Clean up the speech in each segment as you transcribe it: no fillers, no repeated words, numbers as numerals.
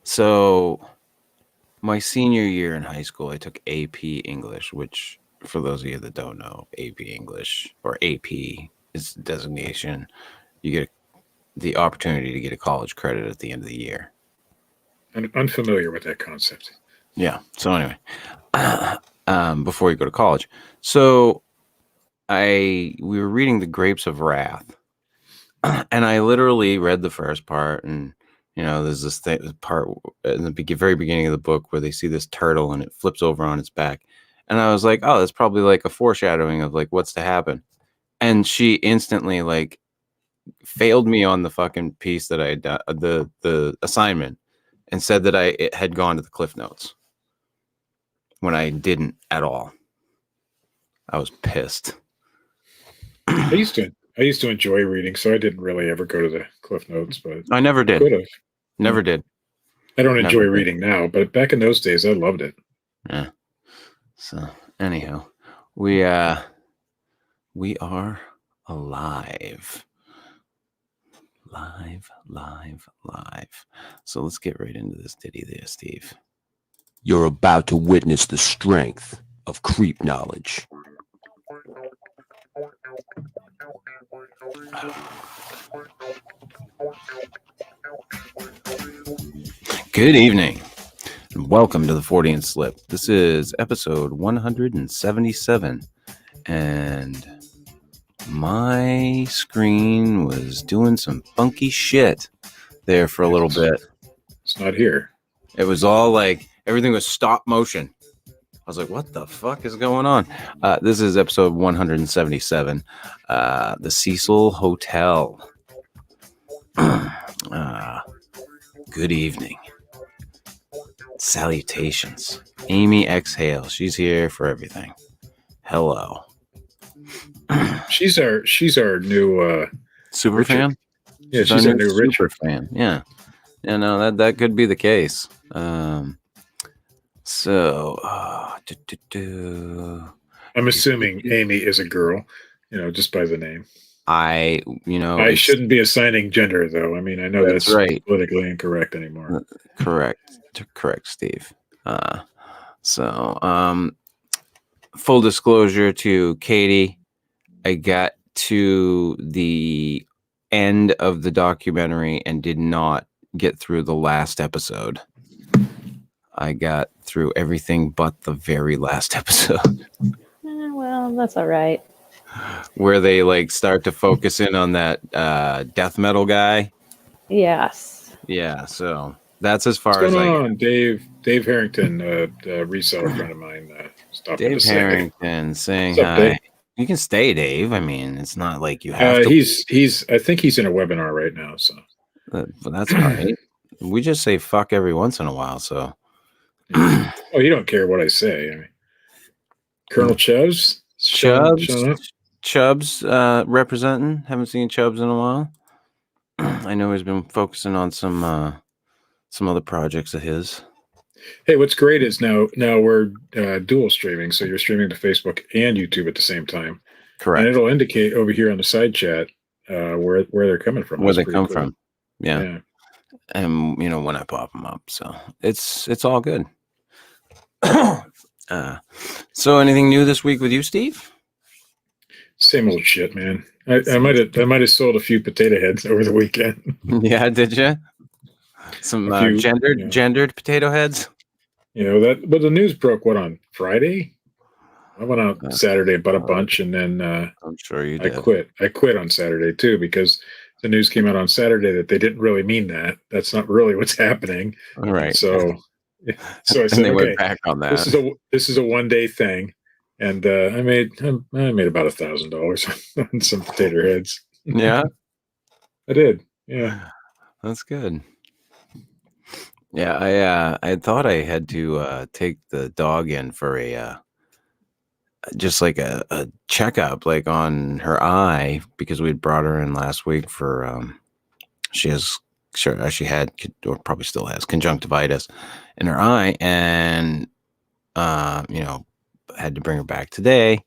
So my senior year in high school, I took AP English, which, for those of you that don't know, AP English or AP is designation. You get the opportunity to get a college credit at the end of the year. I'm unfamiliar with that concept. Yeah. So anyway, before you go to college, so we were reading The Grapes of Wrath, and I literally read the first part, and there's this part in the very beginning of the book where they see this turtle and it flips over on its back, and I was like, oh, that's probably like a foreshadowing of like what's to happen, and she instantly like failed me on the fucking piece that I had done, the assignment, and said that it had gone to the Cliff Notes when I didn't at all. I was pissed. I used to enjoy reading, so I didn't really ever go to the Cliff Notes, but I never did. Could have. Never did. I don't enjoy reading now, but back in those days, I loved it. Yeah. So anyhow, we are alive. Live. So let's get right into this ditty there, Steve. You're about to witness the strength of creep knowledge. Good evening, and welcome to the Fortean Slip. This is episode 177, and my screen was doing some funky shit there for a little bit. It's not here. It was all like, everything was stop motion. I was like, what the fuck is going on? This is episode 177, the Cecil Hotel. Good evening. Salutations. Amy exhale. She's here for everything. Hello. She's our new super Richard. fan. Yeah, she's our new Richard fan. Yeah. No, that could be the case. I'm assuming Amy is a girl, just by the name. I shouldn't be assigning gender, though. I mean, I know that's right. Politically incorrect anymore. Correct, Steve. Full disclosure to Katie, I got to the end of the documentary and did not get through the last episode. I got through everything but the very last episode. Well, that's all right. Where they like start to focus in on that death metal guy. Yes. Yeah, so that's as far What's as going on, Dave Harrington, a reseller friend of mine. Dave Harrington saying hi. Dave? You can stay, Dave. I mean, it's not like you have to. I think he's in a webinar right now, so. But that's all right. We just say fuck every once in a while, so. Oh, you don't care what I say. I mean, Colonel Chubbs representing. Haven't seen Chubbs in a while. I know he's been focusing on some other projects of his. Hey, what's great is now we're dual streaming, so you're streaming to Facebook and YouTube at the same time. Correct. And it'll indicate over here on the side chat where they're coming from. Where they come from. Yeah. And when I pop them up, so it's all good. So anything new this week with you, Steve? Same old shit, man. I might have sold a few potato heads over the weekend. Yeah, did you? Some gendered potato heads. But the news broke on Friday. I went out Saturday, bought a bunch, and then I'm sure you did. I quit on Saturday too because the news came out on Saturday that they didn't really mean that. That's not really what's happening. All right. So I said, they went back on that. This is a 1 day thing, and I made about $1,000 on some potato heads. Yeah, I did. Yeah, that's good. Yeah, I thought I had to take the dog in for a just like a checkup, like on her eye, because we'd brought her in last week for she had or probably still has conjunctivitis in her eye, and had to bring her back today,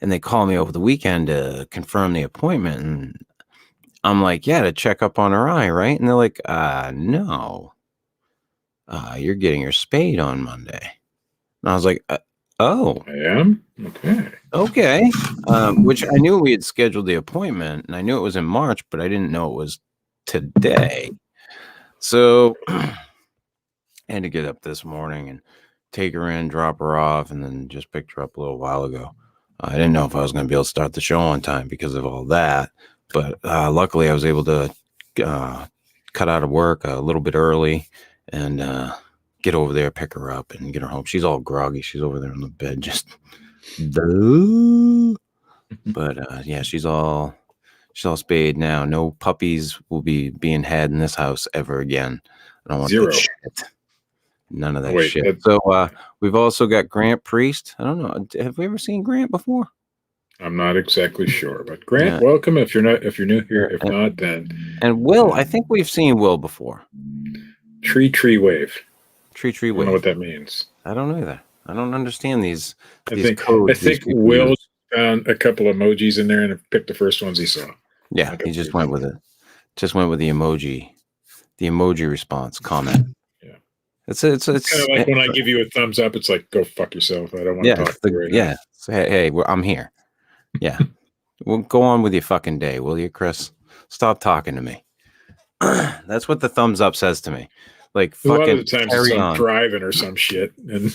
and they called me over the weekend to confirm the appointment, and I'm like, yeah, to check up on her eye, right? And they're like, no. You're getting her spayed on Monday. And I was like, oh, I am? okay. Which I knew we had scheduled the appointment, and I knew it was in March, but I didn't know it was today. So I had to get up this morning and take her in, drop her off, and then just picked her up a little while ago. I didn't know if I was going to be able to start the show on time because of all that, but luckily I was able to cut out of work a little bit early and get over there, pick her up, and get her home. She's all groggy. She's over there on the bed, just. But yeah, she's all spayed now. No puppies will be being had in this house ever again. I don't want Zero. that shit. None of that Wait, shit. So we've also got Grant Priest. I don't know. Have we ever seen Grant before? I'm not exactly sure, but Grant, Yeah. welcome. If you're new here, if not, then And Will, I think we've seen Will before. tree wave. Tree I don't know wave. what that means. I don't know either. I don't understand these I codes. think Will found a couple emojis in there and picked the first ones he saw. Yeah, he just went with it. Just went with the emoji response comment. Yeah. It's kind of like when I give you a thumbs up, it's like, go fuck yourself. I don't want to talk to you right now. So, hey, I'm here. Yeah. Well, go on with your fucking day, will you, Chris? Stop talking to me. That's what the thumbs up says to me. Like, A lot fucking of the times carry it's on. driving or some shit. And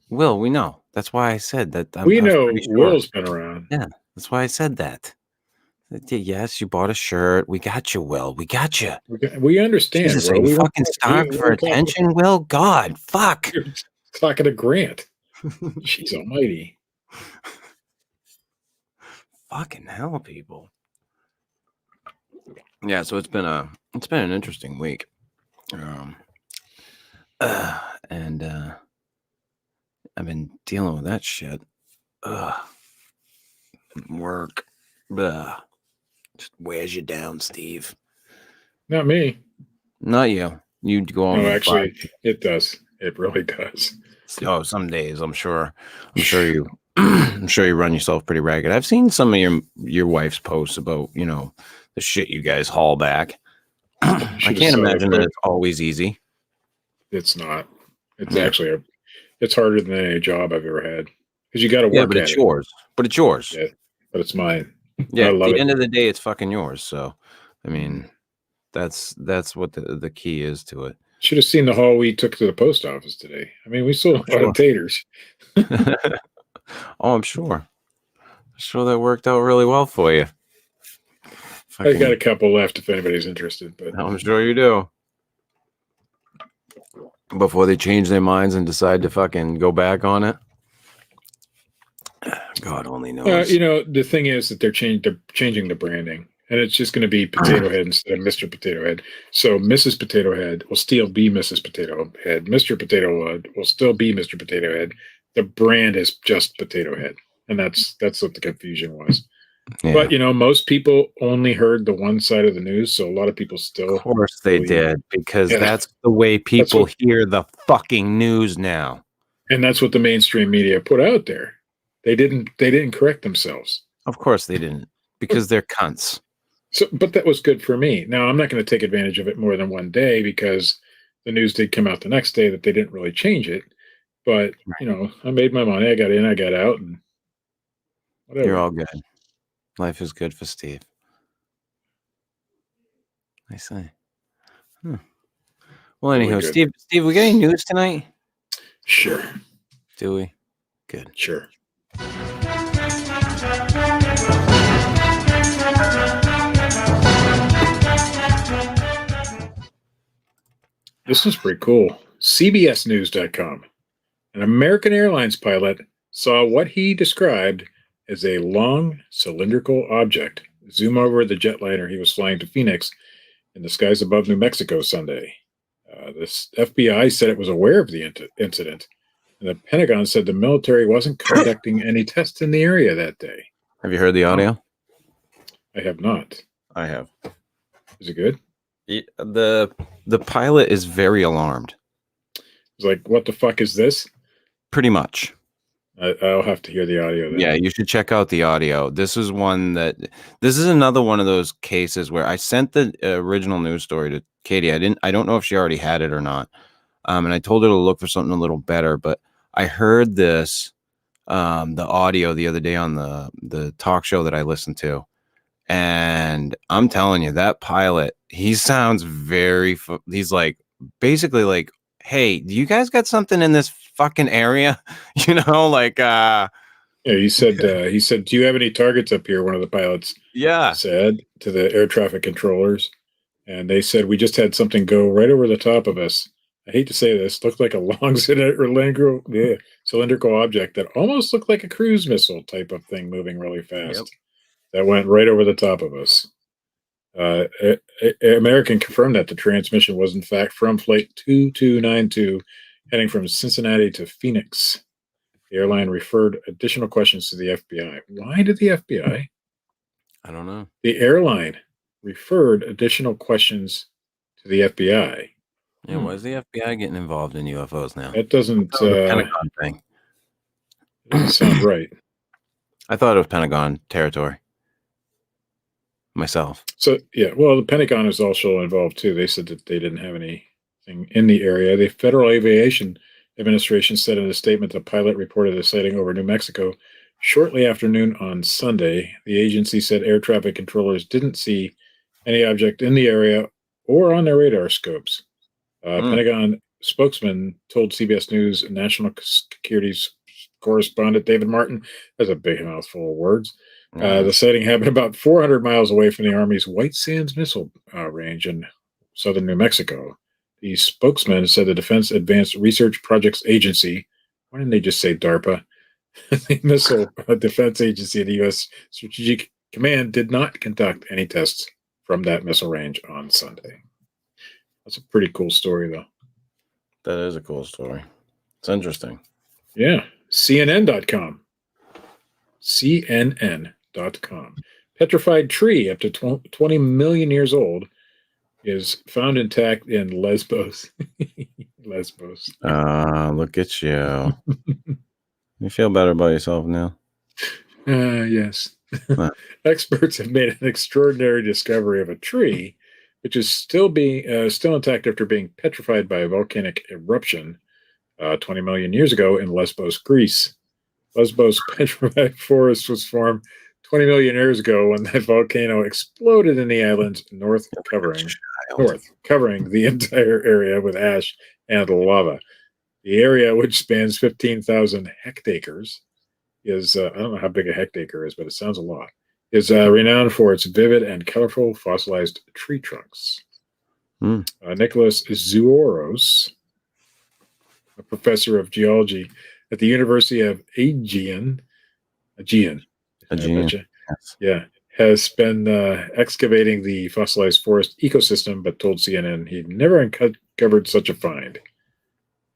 Will, we know. That's why I said that. we know pretty sure. Will's been around. Yeah, that's why I said that. Yes, you bought a shirt. We got you, Will. We got you. We understand. Jesus, Will. are you We fucking starved for attention, Will? God, fuck. You're talking to Grant. Jeez almighty. Fucking hell, people. Yeah, so it's been an interesting week. And I've been dealing with that shit. Work. Just wears you down, Steve. Not me. Not you. You go on. No, actually, it does. It really does. Oh, some days I'm sure you I'm sure you run yourself pretty ragged. I've seen some of your wife's posts about, the shit you guys haul back. I can't imagine that it's always easy. It's not. It's actually it's harder than any job I've ever had. Because you got to work. Yeah, but it's yours. But it's yours. Yeah, but it's mine. Yeah, at the end of the day, it's fucking yours. So, I mean, that's what the key is to it. Should have seen the haul we took to the post office today. I mean, we sold a lot of taters. Oh, I'm sure. That worked out really well for you. I got a couple left if anybody's interested. But I'm sure you do. Before they change their minds and decide to fucking go back on it. God only knows. The thing is that they're changing the branding, and it's just going to be Potato Head instead of Mr. Potato Head. So Mrs. Potato Head will still be Mrs. Potato Head. Mr. Potato Head will still be Mr. Potato Head. The brand is just Potato Head, and that's what the confusion was. Yeah. But most people only heard the one side of the news, so a lot of people still. Of course they did, because that's the way people hear the fucking news now. And that's what the mainstream media put out there. They didn't correct themselves. Of course they didn't, because they're cunts. So, but that was good for me. Now I'm not going to take advantage of it more than one day, because the news did come out the next day that they didn't really change it. But I made my money. I got in, I got out, and whatever. You're all good. Life is good for Steve. I say. Well, anyhow, Steve, we got any news tonight? Sure. Do we? Good. Sure. This is pretty cool. CBSnews.com. An American Airlines pilot saw what he described as a long cylindrical object zoom over the jetliner he was flying to Phoenix in the skies above New Mexico Sunday. This FBI said it was aware of the incident, and the Pentagon said the military wasn't conducting any tests in the area that day. Have you heard the audio? I have not. I have. Is it good? The pilot is very alarmed. He's like, what the fuck is this? Pretty much. I'll have to hear the audio then. Yeah, you should check out the audio. This is another one of those cases where I sent the original news story to Katie. I don't know if she already had it or not. And I told her to look for something a little better, but I heard the audio the other day on the talk show that I listened to. And I'm telling you, that pilot, he sounds he's like, basically like, hey, do you guys got something in this fucking area? Like, Yeah, he said, do you have any targets up here? One of the pilots yeah, said to the air traffic controllers. And they said, we just had something go right over the top of us. I hate to say this, looked like a long cylindrical object that almost looked like a cruise missile type of thing moving really fast. Yep. That went right over the top of us. American confirmed that the transmission was in fact from Flight 2292 heading from Cincinnati to Phoenix. The airline referred additional questions to the FBI. Why did the FBI? I don't know. The airline referred additional questions to the FBI. Yeah, why is the FBI getting involved in UFOs now? That doesn't Pentagon thing. Doesn't sound right. I thought it was Pentagon territory. Myself. So yeah, well, the Pentagon is also involved too. They said that they didn't have anything in the area. The Federal Aviation Administration said in a statement the pilot reported a sighting over New Mexico shortly after noon on Sunday. The agency said air traffic controllers didn't see any object in the area or on their radar scopes. Pentagon spokesman told CBS News National Securities correspondent David Martin, that's a big mouthful of words. The sighting happened about 400 miles away from the Army's White Sands missile range in southern New Mexico. The spokesman said the Defense Advanced Research Projects Agency, why didn't they just say DARPA? The Missile Defense Agency of the U.S. Strategic Command did not conduct any tests from that missile range on Sunday. That's a pretty cool story, though. That is a cool story. It's interesting. Yeah. CNN.com. CNN.com. Petrified tree up to 20 million years old is found intact in Lesbos. Lesbos. Look at you. You feel better about yourself now? Yes. Experts have made an extraordinary discovery of a tree which is still intact after being petrified by a volcanic eruption 20 million years ago in Lesbos, Greece. Lesbos petrified forest was formed 20 million years ago when that volcano exploded in the island's north, covering the entire area with ash and lava. The area, which spans 15,000 hectares, is I don't know how big a hectare is, but it sounds a lot. Is renowned for its vivid and colorful fossilized tree trunks. Nicholas Zouros, a professor of geology at the University of Aegean, yeah, has been excavating the fossilized forest ecosystem, but told CNN he'd never uncovered such a find.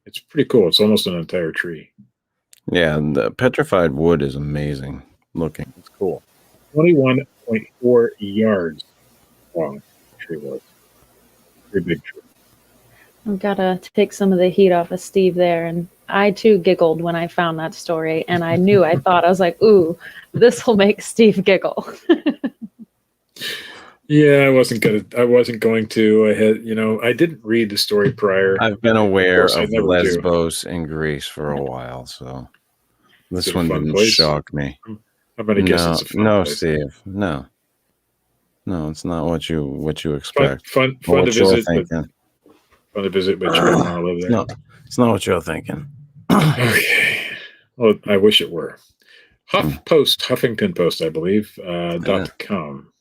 It's pretty cool. It's almost an entire tree. Yeah, the petrified wood is amazing looking. It's cool. 21.4 yards long tree was. Pretty big tree. I've got to take some of the heat off of Steve there. And I too giggled when I found that story. And I was like, ooh, this will make Steve giggle. Yeah, I wasn't going to. I didn't read the story prior. I've been aware of Lesbos in Greece for a while, so this one didn't shock me. I'm gonna guess it's a fun place. Steve. No, it's not what you expect. Fun to visit. Fun to visit, but you don't want to live there. No, it's not what you're thinking. Okay. Well, I wish it were. Huffington Post, I believe, .com.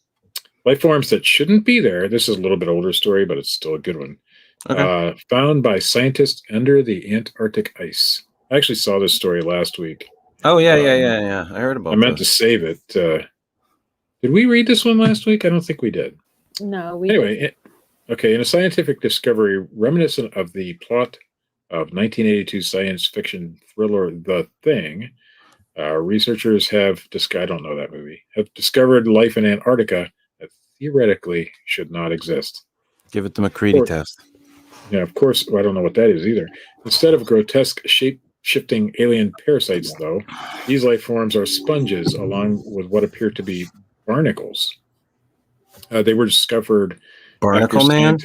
Life forms that shouldn't be there. This is a little bit older story, but it's still a good one. Okay. Found by scientists under the Antarctic ice. I actually saw this story last week. Oh, yeah. I heard about it. I meant to save it. Did we read this one last week? I don't think we did. No, Anyway, okay. In a scientific discovery reminiscent of the plot of 1982 science fiction thriller The Thing, researchers have discovered, I don't know that movie, have discovered life in Antarctica that theoretically should not exist. Give it the McCready test. Yeah, of course. I don't know what that is either. Instead of grotesque shape-shifting alien parasites, though. These life forms are sponges, along with what appear to be barnacles. They were discovered after Barnacle Man?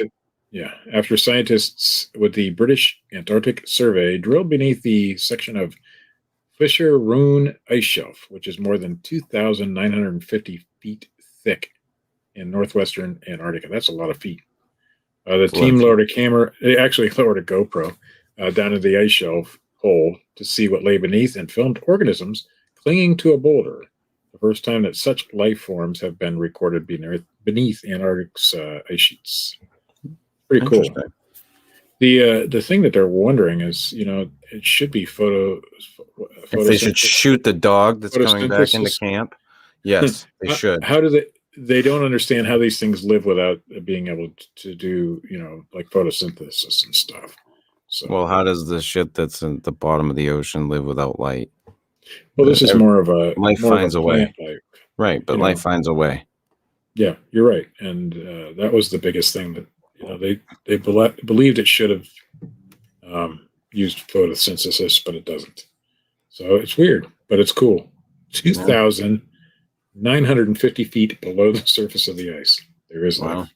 after scientists with the British Antarctic Survey drilled beneath the section of Fisher Rune ice shelf, which is more than 2,950 feet thick in northwestern Antarctica. That's a lot of feet. The team lowered a camera, they actually lowered a GoPro down to the ice shelf hole to see what lay beneath and filmed organisms clinging to a boulder. The first time that such life forms have been recorded beneath Antarctic's ice sheets. Pretty cool. The thing that they're wondering is, it should be if they should shoot the dog that's coming back into camp. Yes, they should. How do they don't understand how these things live without being able to do, like photosynthesis and stuff. So, well, how does the shit that's in the bottom of the ocean live without light? Well, this is more of a life finds a way. Life, right, but life finds a way. Yeah, you're right, and that was the biggest thing that they believed it should have used photosynthesis, but it doesn't. So it's weird, but it's cool. 2,950 feet below the surface of the ice, there is life.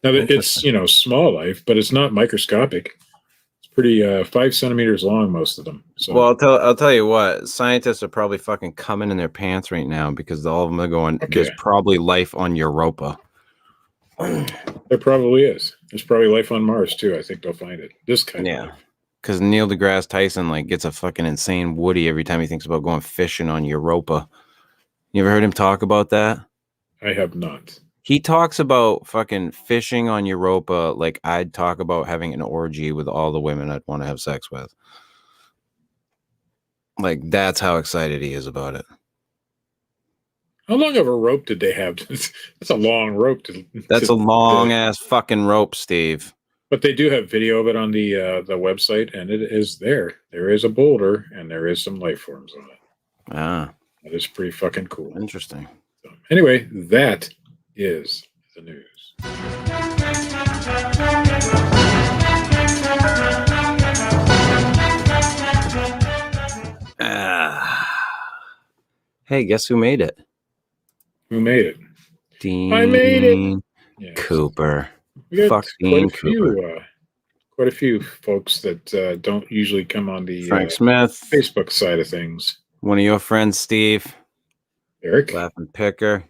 Now it's small life, but it's not microscopic. It's pretty 5 centimeters long, most of them. So, well, I'll tell you what, scientists are probably fucking coming in their pants right now because all of them are going. There's probably life on Europa. There probably is. There's probably life on Mars too. I think they'll find it. This kind of life. Because Neil deGrasse Tyson gets a fucking insane woody every time he thinks about going fishing on Europa. You ever heard him talk about that? I have not. He talks about fucking fishing on Europa like I'd talk about having an orgy with all the women I'd want to have sex with. That's how excited he is about it. How long of a rope did they have? That's a long rope. That's a long ass fucking rope, Steve. But they do have video of it on the website, and it is there. There is a boulder, and there is some life forms on it. Ah. That is pretty fucking cool. Interesting. So, anyway, that is the news. Hey, guess who made it? Who made it? Dean. I made it. Yes. Cooper. We got Fuck Dean Cooper. Quite a few folks that don't usually come on the Frank Smith Facebook side of things. One of your friends, Steve. Eric. Laughing Picker.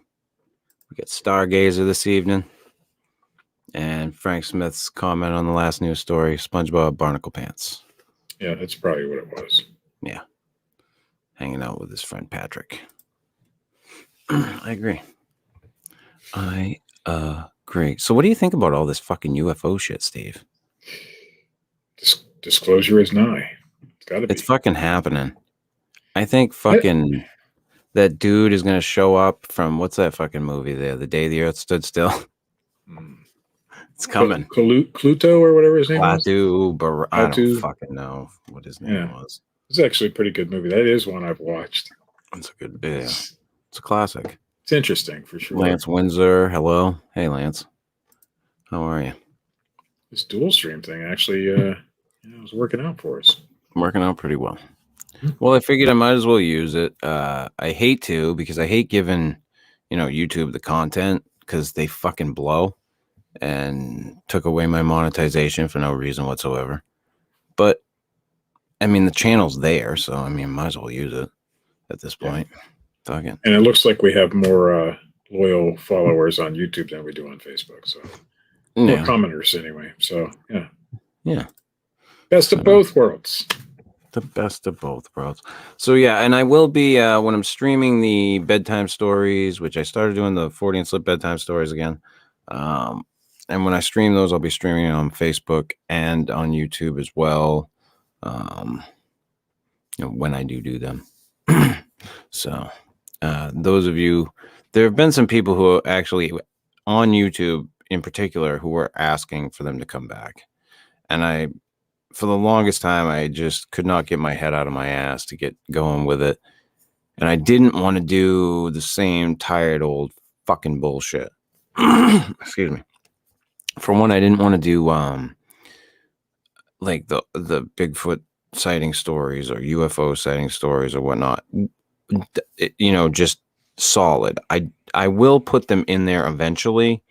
We got Stargazer this evening. And Frank Smith's comment on the last news story, SpongeBob Barnacle Pants. Yeah, that's probably what it was. Yeah. Hanging out with his friend Patrick. I agree. Great. So what do you think about all this fucking UFO shit, Steve? Disclosure is nigh. It's gotta be. It's fucking happening. I think fucking that dude is going to show up from, what's that fucking movie there? The Day the Earth Stood Still. It's coming. Cluto or whatever his name was? I don't fucking know what his name was. It's actually a pretty good movie. That is one I've watched. It's a good video. It's a classic. It's interesting for sure. Lance Windsor, hello. Hey, Lance. How are you? This dual stream thing actually was working out for us. Working out pretty well. Well, I figured I might as well use it. I hate to, because I hate giving, YouTube the content because they fucking blow and took away my monetization for no reason whatsoever. But I mean, the channel's there, so I mean, might as well use it at this point. Fucking. And it looks like we have more loyal followers on YouTube than we do on Facebook. So more commenters anyway. So yeah. Best of both worlds. The best of both worlds. So yeah, and I will be when I'm streaming the bedtime stories, which I started doing the Fortean Slip bedtime stories again. And when I stream those, I'll be streaming on Facebook and on YouTube as well. When I do them. So those of you, there have been some people who are actually on YouTube in particular who were asking for them to come back. And for the longest time, I just could not get my head out of my ass to get going with it. And I didn't want to do the same tired old fucking bullshit. Excuse me. For one, I didn't want to do like the Bigfoot sighting stories or UFO sighting stories or whatnot, just solid. I will put them in there eventually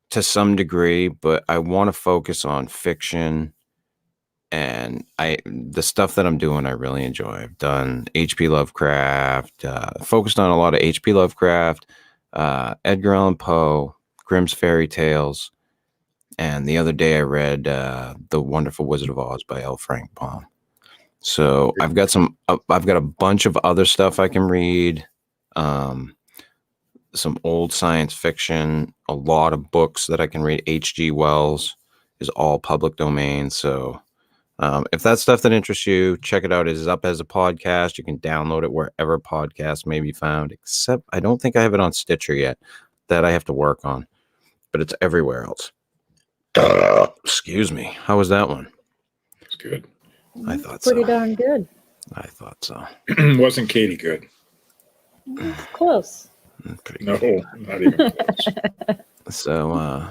to some degree, but I want to focus on fiction, and the stuff that I'm doing I really enjoy. I've done H.P. Lovecraft, focused on a lot of H.P. Lovecraft, Edgar Allan Poe, Grimm's fairy tales, and the other day I read The Wonderful Wizard of Oz by L. Frank Baum. So I've got a bunch of other stuff I can read, some old science fiction, a lot of books that I can read. H.G. Wells is all public domain. So if that's stuff that interests you, check it out. It is up as a podcast. You can download it wherever podcasts may be found, except I don't think I have it on Stitcher yet. That I have to work on, but it's everywhere else. Excuse me. How was that one? It's good. I thought Pretty so. darn good. I thought so. Wasn't Katie good? Close. Pretty No, good. not even close. So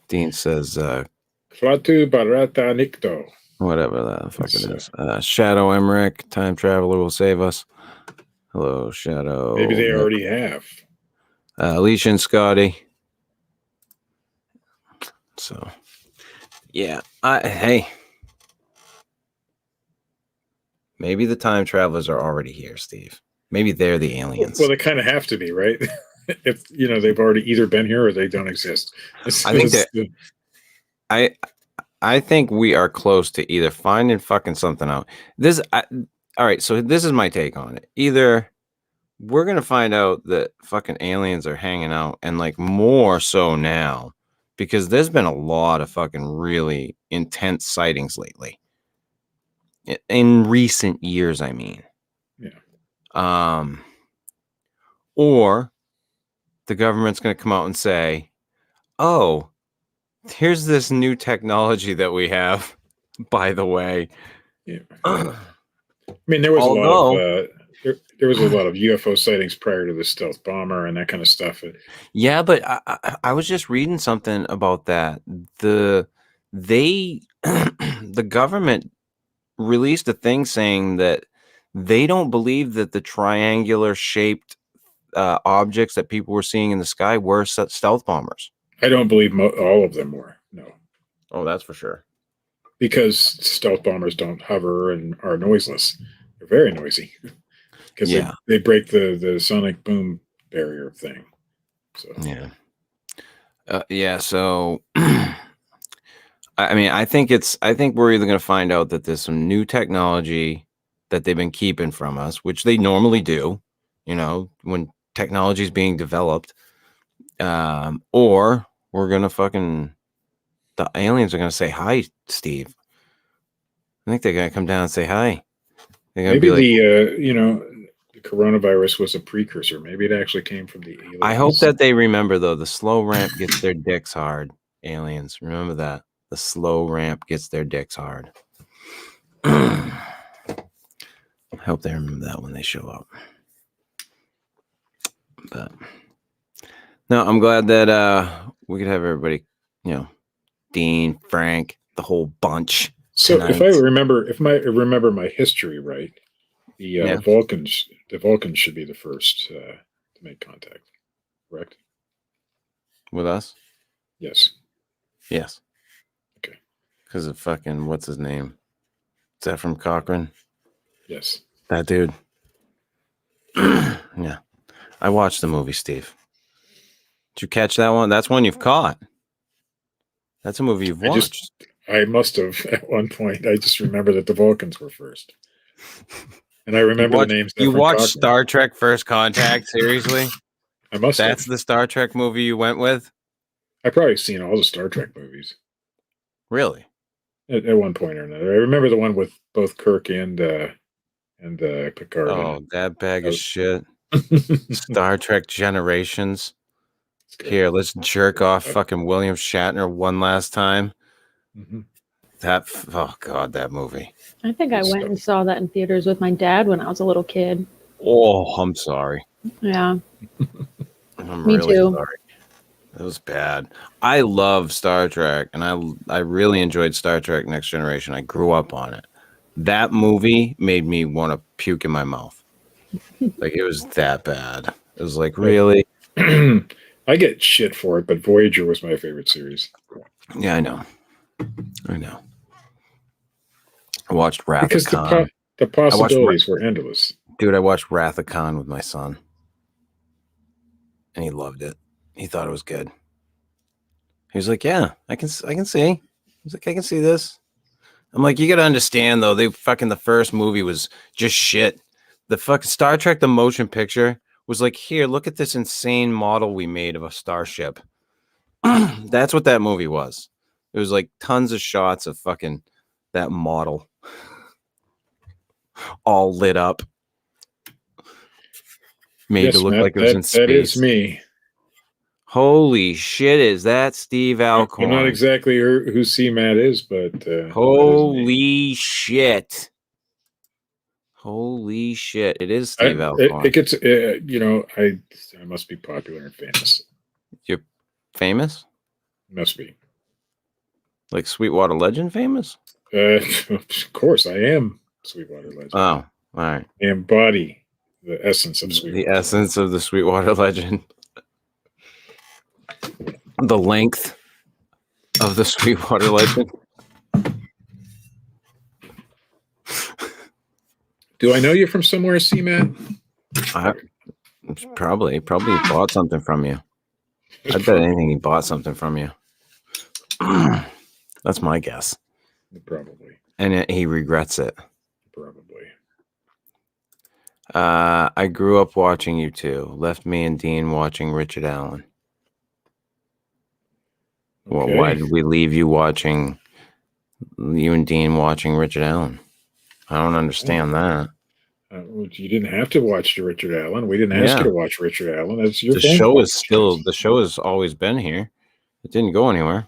Dean says Flatu barata nicto. whatever the fuck it is. Shadow Emmerich, time traveler, will save us. Hello, Shadow. Maybe they already have. Alicia and Scotty. So yeah, hey, maybe the time travelers are already here, Steve. Maybe they're the aliens. Well, they kind of have to be, right? If they've already either been here or they don't exist. I think we are close to either finding fucking something out. All right, so this is my take on it. Either we're gonna find out that fucking aliens are hanging out, and like more so now, because there's been a lot of fucking really intense sightings lately. In recent years, I mean. Yeah. Or the government's going to come out and say, "Oh, here's this new technology that we have." By the way, Yeah. I mean, there was a lot of there was a lot of UFO sightings prior to the stealth bomber and that kind of stuff. Yeah, but I was just reading something about that. The government released a thing saying that they don't believe that the triangular shaped objects that people were seeing in the sky were stealth bombers. I don't believe all of them were. No. Oh, that's for sure. Because stealth bombers don't hover and are noiseless. They're very noisy. Because they break the sonic boom barrier thing. So So I mean, I think we're either going to find out that there's some new technology that they've been keeping from us, which they normally do, when technology is being developed, or we're going to the aliens are going to say, "Hi, Steve." I think they're going to come down and say hi. Maybe the coronavirus was a precursor. Maybe it actually came from the aliens. I hope that they remember, though, the slow ramp gets their dicks hard. Aliens, remember that. The slow ramp gets their dicks hard. I hope they remember that when they show up. But no, I'm glad that we could have everybody, Dean, Frank, the whole bunch. So tonight. if I remember my history right, the Vulcans should be the first to make contact. Correct? With us? Yes. Yes. Okay. Because of fucking what's his name? Is that from Cochrane? Yes. That dude. Yeah. I watched the movie, Steve. Did you catch that one? That's one you've caught. That's a movie you've watched. I must have at one point. I just remember that the Vulcans were first. And I remember the names. You watched Star Trek First Contact, seriously? I must That's have. the Star Trek movie you went with? I've probably seen all the Star Trek movies. Really? At one point or another. I remember the one with both Kirk and Picard. Oh, that bag of shit. Star Trek Generations. Here, let's jerk off fucking William Shatner one last time. Mm-hmm. Oh God, that movie. I think I went and saw that in theaters with my dad when I was a little kid. Oh, I'm sorry. Yeah. I'm Me really too. sorry. It was bad. I love Star Trek, and I really enjoyed Star Trek Next Generation. I grew up on it. That movie made me want to puke in my mouth. Like, it was that bad. It was like, really? I get shit for it, but Voyager was my favorite series. Yeah, I know. I watched Wrath Because of Khan. the possibilities were endless. Dude, I watched Wrath of Khan with my son. And he loved it. He thought it was good. He was like, yeah, I can see. He's like, I can see this. I'm like, you got to understand, though, the first movie was just shit. The fucking Star Trek, the motion picture, was like, here, look at this insane model we made of a starship. That's what that movie was. It was like tons of shots of fucking that model all lit up. Made to look Matt, like it was in space. That is me. Holy shit, is that Steve Alcorn? I'm not exactly who C-Matt is, but holy shit. Holy shit. It is Steve Alcorn. It gets, I must be popular and famous. You're famous? Must be. Like Sweetwater Legend famous? Of course, I am Sweetwater Legend. Oh, all right. I embody the essence of Sweetwater. The essence of the Sweetwater Legend. The length of the Sweetwater Legend. Do I know you from somewhere, C-Matt? Probably bought something from you. I bet anything he bought something from you. That's my guess. Probably. And he regrets it. Probably. I grew up watching you two. Left me and Dean watching Richard Allen. Okay. Well, why did we leave you watching? You and Dean watching Richard Allen? I don't understand that. You didn't have to watch Richard Allen. We didn't ask you to watch Richard Allen. That's your the show has always been here. It didn't go anywhere.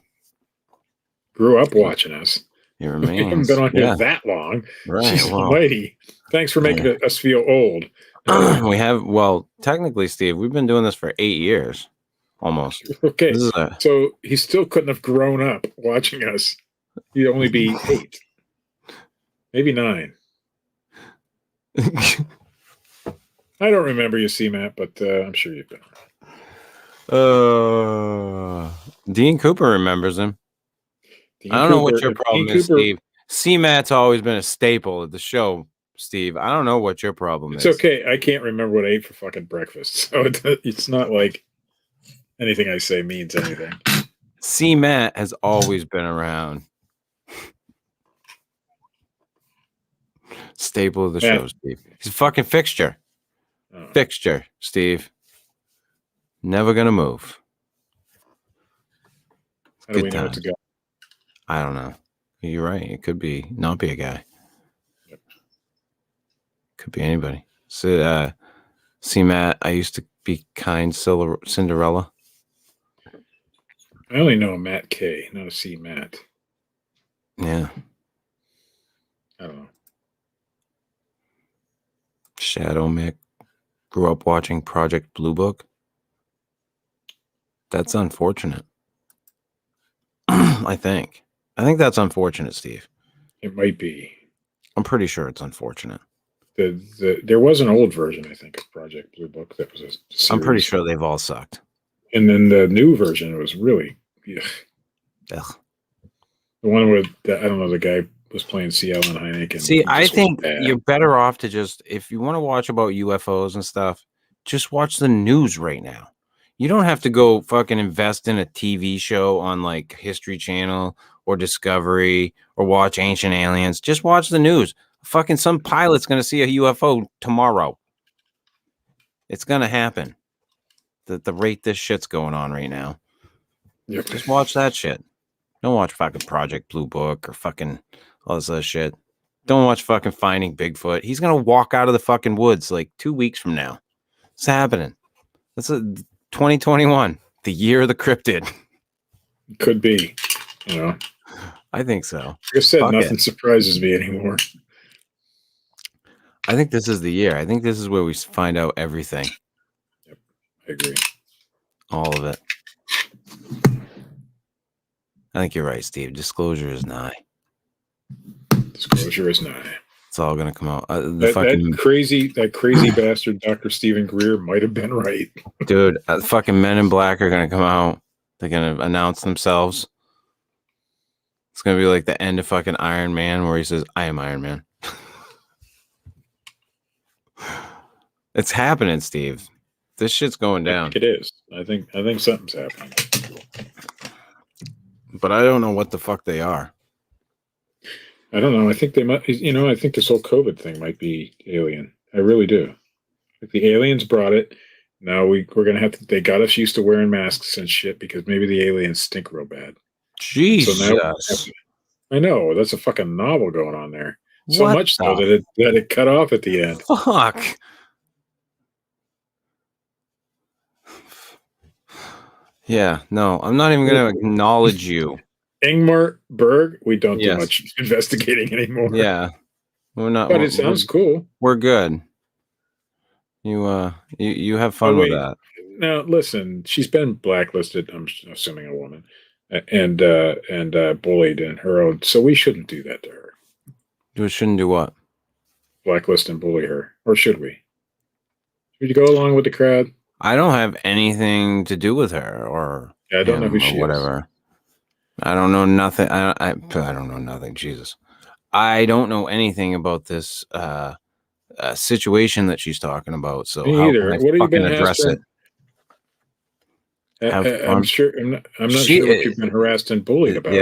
Grew up watching us. It remains. We haven't been on here that long. Right. Jeez almighty. Thanks for making us feel old. We have, technically, Steve, we've been doing this for 8 years. Almost. Okay. So he still couldn't have grown up watching us. He'd only be 8. Maybe 9. I don't remember you, C-Matt, but I'm sure you've been around. Dean Cooper remembers him. I don't know what your problem is, Steve. C-Matt's always been a staple at the show, Steve. I don't know what your problem is. It's okay. I can't remember what I ate for fucking breakfast, so it's not like anything I say means anything. C-Matt has always been around. Staple of the show, Steve. He's a fucking fixture. Fixture, Steve. Never gonna move. How do we know it's a guy? I don't know. You're right. It could not be a guy. Yep. Could be anybody. So, see, Matt, I used to be kind Cinderella. I only know a Matt K, not a C Matt. Yeah. I don't know. Shadow Mick grew up watching Project Blue Book. That's unfortunate. I think that's unfortunate, Steve. It might be. I'm pretty sure it's unfortunate. There was an old version, I think, of Project Blue Book that was a series. I'm pretty sure they've all sucked. And then the new version was really, ugh. The one where I don't know, the guy was playing C. Alan Hynek. See, I think you're better off to just, if you want to watch about UFOs and stuff, just watch the news right now. You don't have to go fucking invest in a TV show on like History Channel or Discovery or watch Ancient Aliens. Just watch the news. Fucking some pilot's going to see a UFO tomorrow. It's going to happen. The rate this shit's going on right now. Yep. Just watch that shit. Don't watch fucking Project Blue Book or fucking all this other shit. Don't watch fucking Finding Bigfoot. He's going to walk out of the fucking woods like 2 weeks from now. It's happening. That's 2021, the year of the cryptid. Could be, I think so. Like I said, nothing surprises me anymore. I think this is the year. I think this is where we find out everything. Yep, I agree. All of it. I think you're right, Steve. Disclosure is nigh. Disclosure is nigh. It's all gonna come out. That crazy bastard, Dr. Stephen Greer, might have been right. Dude, fucking Men in Black are gonna come out. They're gonna announce themselves. It's gonna be like the end of fucking Iron Man, where he says, "I am Iron Man." It's happening, Steve. This shit's going down. I think it is. I think something's happening. But I don't know what the fuck they are. I don't know. I think they might. I think this whole COVID thing might be alien. I really do. Like the aliens brought it. Now we're gonna have to. They got us used to wearing masks and shit because maybe the aliens stink real bad. Jesus. So now I know that's a fucking novel going on there. So What much so that it cut off at the end. Fuck. Yeah, no, I'm not even going to acknowledge you. Ingmar Berg, we don't do much investigating anymore. Yeah, we're not. But it sounds cool. We're good. You have fun with that. Now, listen, she's been blacklisted. I'm assuming a woman, and bullied in her own. So we shouldn't do that to her. We shouldn't do what? Blacklist and bully her, or should we? Should you go along with the crowd? I don't have anything to do with her, or I don't know who she whatever. is. I don't know nothing. I don't know nothing. Jesus, I don't know anything about this situation that she's talking about. So me how either. can I What have you fucking been address it? I'm sure. I'm not sure what you've been harassed and bullied about.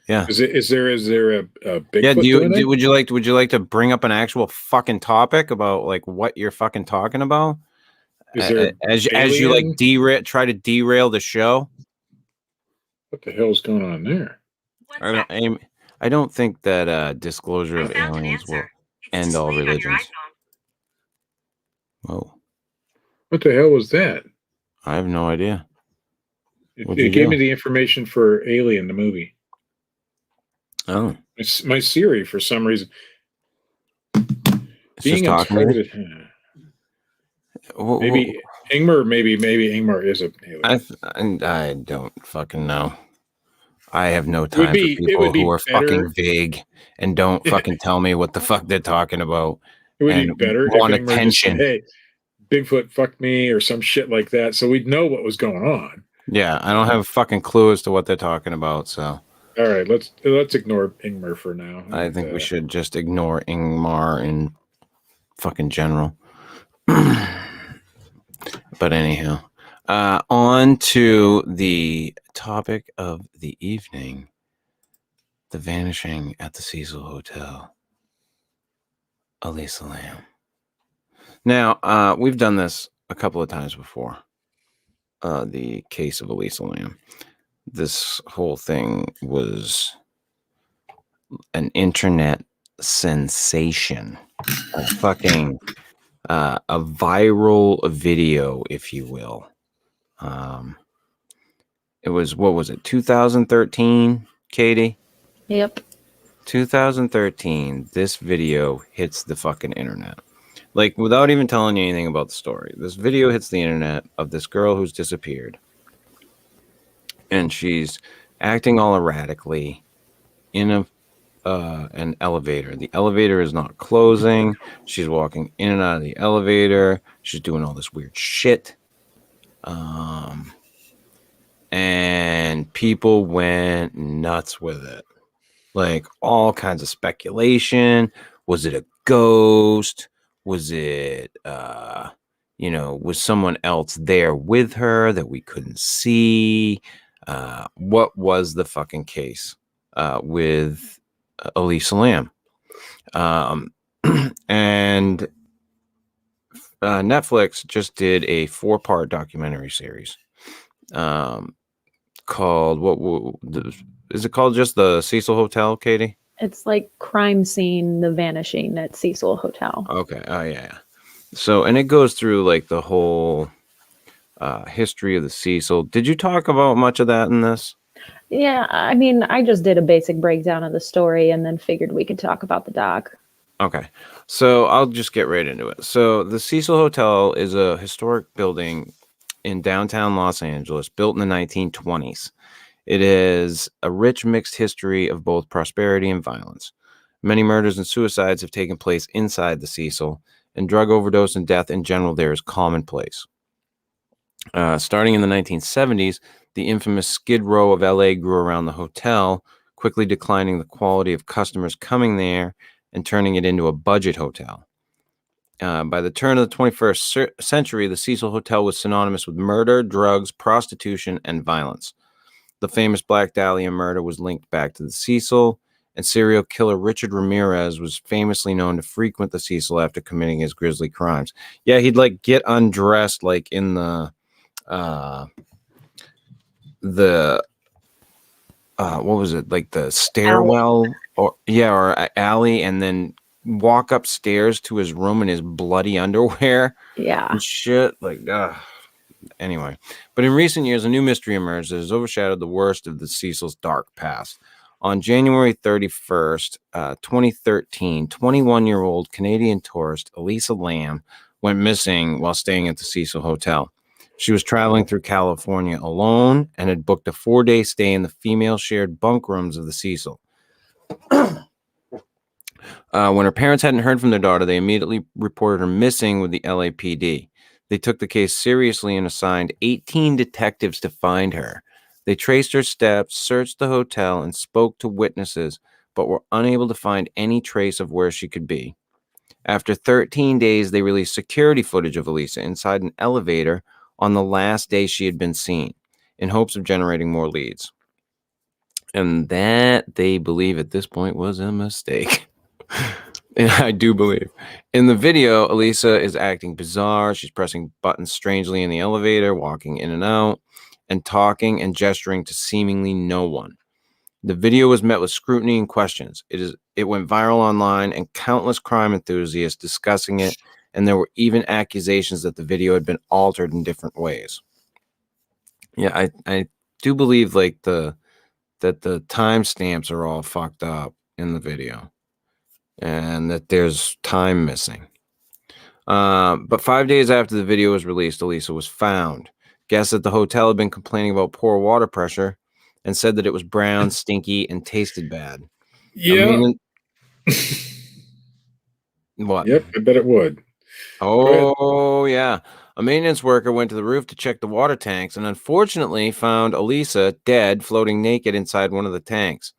Yeah. Is there a big? Yeah. Would you like to bring up an actual fucking topic about like what you're fucking talking about? Is there as you like try to derail the show? What the hell's going on there? I don't think that disclosure of aliens will end all religions. Whoa. What the hell was that? I have no idea. It gave me the information for Alien, the movie. Oh. It's my Siri, for some reason. It's being just talking to me? Maybe Ingmar is a alien. I don't fucking know. I have no time for people who are fucking vague and don't fucking tell me what the fuck they're talking about. It would be better if want Ingmar attention. Just said, hey, Bigfoot fucked me or some shit like that, so we'd know what was going on. Yeah, I don't have a fucking clue as to what they're talking about. So, all right, let's ignore Ingmar for now. I think we should just ignore Ingmar in fucking general. But anyhow, on to the topic of the evening: the vanishing at the Cecil Hotel. Elisa Lam. Now, we've done this a couple of times before. The case of Elisa Lam. This whole thing was an internet sensation. A viral video, if you will. It was, what was it, 2013, Katie? Yep. 2013, this video hits the fucking internet. Like, without even telling you anything about the story, this video hits the internet of this girl who's disappeared. And she's acting all erratically in an elevator. The elevator is not closing. She's walking in and out of the elevator. She's doing all this weird shit. And people went nuts with it. Like, all kinds of speculation. Was it a ghost? Was it, was someone else there with her that we couldn't see? What was the fucking case with Elisa Lam? And Netflix just did a 4-part documentary series called, what is it called? Just the Cecil Hotel, Katie? It's like Crime Scene, The Vanishing at Cecil Hotel. Okay. Oh, yeah. So, and it goes through like the whole history of the Cecil. Did you talk about much of that in this? Yeah, I mean, I just did a basic breakdown of the story and then figured we could talk about the doc. Okay. So I'll just get right into it. So the Cecil Hotel is a historic building in downtown Los Angeles, built in the 1920s. It is a rich mixed history of both prosperity and violence. Many murders and suicides have taken place inside the Cecil, and drug overdose and death in general there is commonplace. Starting in the 1970s, the infamous Skid Row of LA grew around the hotel, quickly declining the quality of customers coming there and turning it into a budget hotel. By the turn of the 21st century, the Cecil Hotel was synonymous with murder, drugs, prostitution, and violence. The famous Black Dahlia murder was linked back to the Cecil, and serial killer Richard Ramirez was famously known to frequent the Cecil after committing his grisly crimes. Yeah, he'd like get undressed like in the what was it, like the stairwell or alley, and then walk upstairs to his room in his bloody underwear Yeah. and shit. Like, anyway. But in recent years, a new mystery emerged that has overshadowed the worst of the Cecil's dark past. On January 31st, 2013, 21-year-old Canadian tourist Elisa Lam went missing while staying at the Cecil Hotel. She was traveling through California alone and had booked a 4-day stay in the female shared bunk rooms of the Cecil. When her parents hadn't heard from their daughter, they immediately reported her missing with the LAPD. They took the case seriously and assigned 18 detectives to find her. They traced her steps, searched the hotel, and spoke to witnesses, but were unable to find any trace of where she could be. After 13 days, they released security footage of Elisa inside an elevator on the last day she had been seen, in hopes of generating more leads. And that, they believe at this point, was a mistake. And I do believe. In the video, Elisa is acting bizarre. She's pressing buttons strangely in the elevator, walking in and out, and talking and gesturing to seemingly no one. The video was met with scrutiny and questions. It went viral online, and countless crime enthusiasts discussing it, and there were even accusations that the video had been altered in different ways. Yeah, I do believe like that the timestamps are all fucked up in the video, and that there's time missing. But 5 days after the video was released, Elisa was found. Guests at the hotel had been complaining about poor water pressure and said that it was brown, stinky, and tasted bad. Yeah. What? Yep, I bet it would. Oh, yeah. A maintenance worker went to the roof to check the water tanks and unfortunately found Elisa dead, floating naked inside one of the tanks.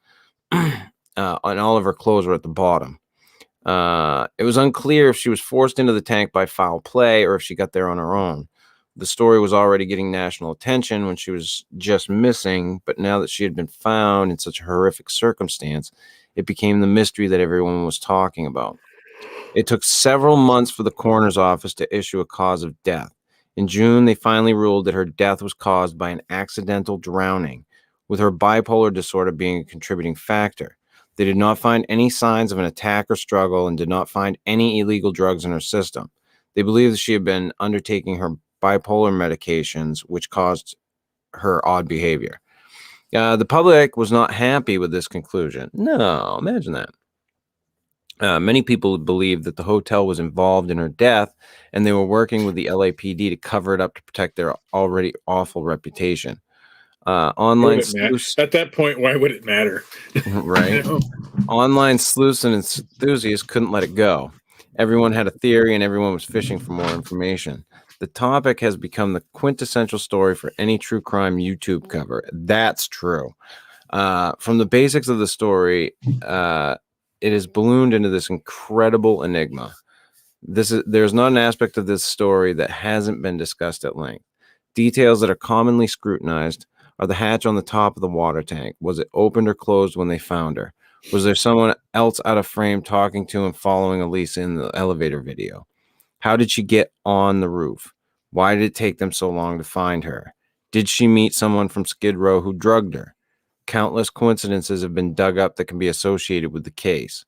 And all of her clothes were at the bottom. It was unclear if she was forced into the tank by foul play or if she got there on her own. The story was already getting national attention when she was just missing, but now that she had been found in such a horrific circumstance, it became the mystery that everyone was talking about. It took several months for the coroner's office to issue a cause of death. In June, they finally ruled that her death was caused by an accidental drowning, with her bipolar disorder being a contributing factor. They did not find any signs of an attack or struggle and did not find any illegal drugs in her system. They believe that she had been undertaking her bipolar medications, which caused her odd behavior. The public was not happy with this conclusion. No, imagine that. Many people believed that the hotel was involved in her death, and they were working with the LAPD to cover it up to protect their already awful reputation. Online sleuths, at that point, why would it matter? right? Online sleuths and enthusiasts couldn't let it go. Everyone had a theory, and everyone was fishing for more information. The topic has become the quintessential story for any true crime YouTube cover. That's true. From the basics of the story, it has ballooned into this incredible enigma. There's not an aspect of this story that hasn't been discussed at length. Details that are commonly scrutinized are the hatch on the top of the water tank. Was it opened or closed when they found her? Was there someone else out of frame talking to and following Elisa in the elevator video? How did she get on the roof? Why did it take them so long to find her? Did she meet someone from Skid Row who drugged her? Countless coincidences have been dug up that can be associated with the case.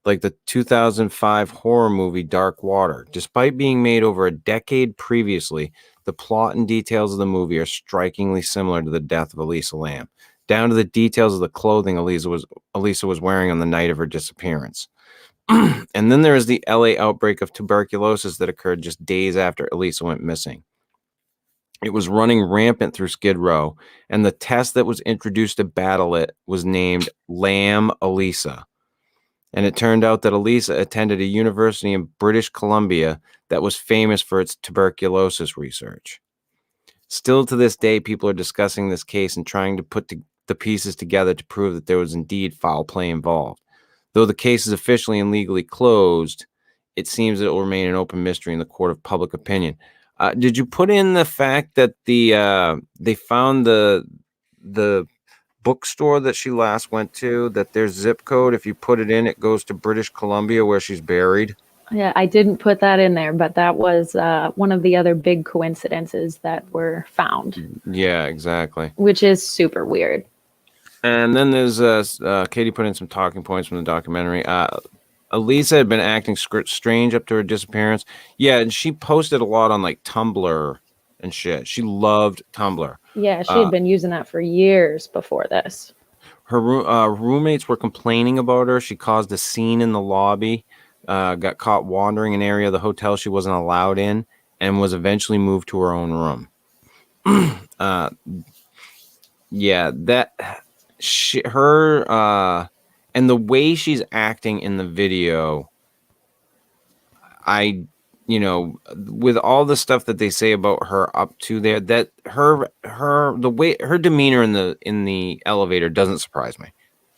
Like the 2005 horror movie Dark Water. Despite being made over a decade previously, the plot and details of the movie are strikingly similar to the death of Elisa Lam, down to the details of the clothing Elisa was wearing on the night of her disappearance. And then there is the LA outbreak of tuberculosis that occurred just days after Elisa went missing. It was running rampant through Skid Row, and the test that was introduced to battle it was named Lam Elisa. And it turned out that Elisa attended a university in British Columbia that was famous for its tuberculosis research. Still to this day, people are discussing this case and trying to put the pieces together to prove that there was indeed foul play involved. Though the case is officially and legally closed, it seems that it will remain an open mystery in the court of public opinion. Did you put in the fact that they found the bookstore that she last went to, that their zip code, if you put it in, it goes to British Columbia where she's buried? Yeah, I didn't put that in there, but that was one of the other big coincidences that were found. Yeah, exactly. Which is super weird. And then there's Katie put in some talking points from the documentary. Elisa had been acting strange up to her disappearance. Yeah, and she posted a lot on like Tumblr and shit. She loved Tumblr. Yeah, she had been using that for years before this. Her roommates were complaining about her. She caused a scene in the lobby, got caught wandering an area of the hotel she wasn't allowed in, and was eventually moved to her own room. Yeah, and the way she's acting in the video, with all the stuff that they say about her up to there, that the way her demeanor in the elevator doesn't surprise me.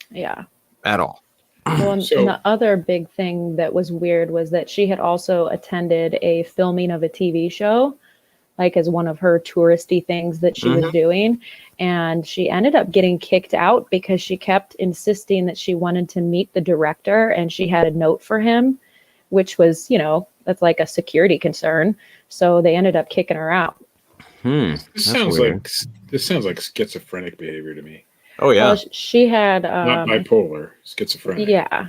Yeah. At all. Well, and the other big thing that was weird was that she had also attended a filming of a TV show, like as one of her touristy things that she was doing. And she ended up getting kicked out because she kept insisting that she wanted to meet the director and she had a note for him, which was, that's like a security concern. So they ended up kicking her out. This sounds like schizophrenic behavior to me. Oh, yeah. Well, she had... not bipolar, schizophrenic. Yeah.